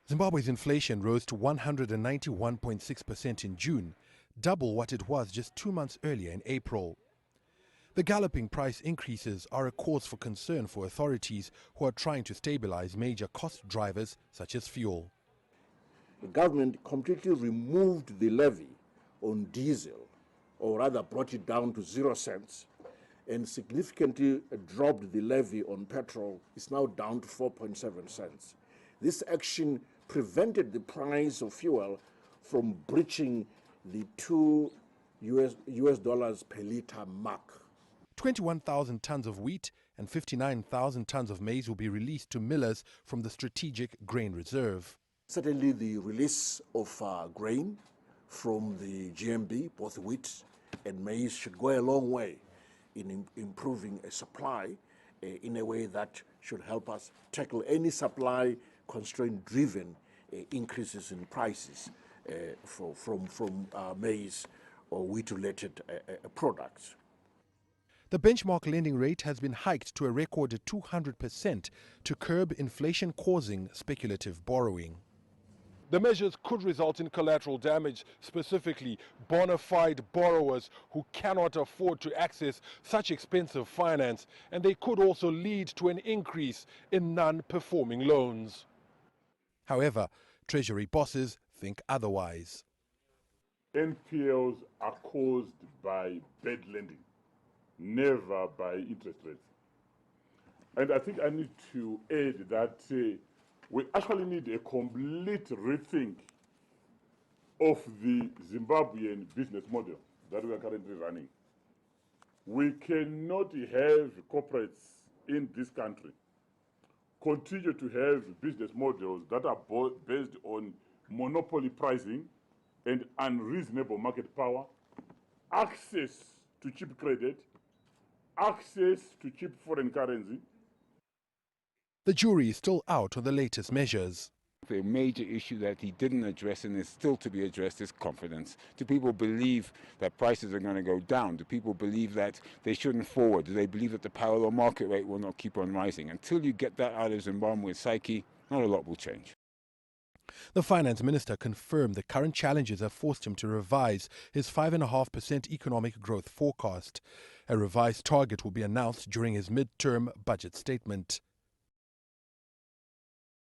Zimbabwe's inflation rose to 191.6% in June, double what it was just 2 months earlier in April. The galloping price increases are a cause for concern for authorities who are trying to stabilize major cost drivers such as fuel. The government completely removed the levy on diesel, or rather brought it down to 0 cents, and significantly dropped the levy on petrol. It's now down to 4.7 cents. This action prevented the price of fuel from breaching the $2 per liter mark. 21,000 tons of wheat and 59,000 tons of maize will be released to millers from the strategic grain reserve. Certainly the release of grain from the GMB, both wheat and maize, should go a long way in improving a supply in a way that should help us tackle any supply constraint driven increases in prices from maize or wheat related products. The benchmark lending rate has been hiked to a record 200% to curb inflation causing speculative borrowing. The measures could result in collateral damage, specifically bona fide borrowers who cannot afford to access such expensive finance, and they could also lead to an increase in non-performing loans. However, Treasury bosses think otherwise. NPLs are caused by bad lending, never by interest rates. And I think I need to add that we actually need a complete rethink of the Zimbabwean business model that we are currently running. We cannot have corporates in this country continue to have business models that are based on monopoly pricing and unreasonable market power, access to cheap credit, access to cheap foreign currency. The jury is still out on the latest measures. The major issue that he didn't address and is still to be addressed is confidence. Do people believe that prices are going to go down? Do people believe that they shouldn't forward? Do they believe that the parallel market rate will not keep on rising? Until you get that out of Zimbabwe's psyche, not a lot will change. The finance minister confirmed the current challenges have forced him to revise his 5.5% economic growth forecast. A revised target will be announced during his mid-term budget statement.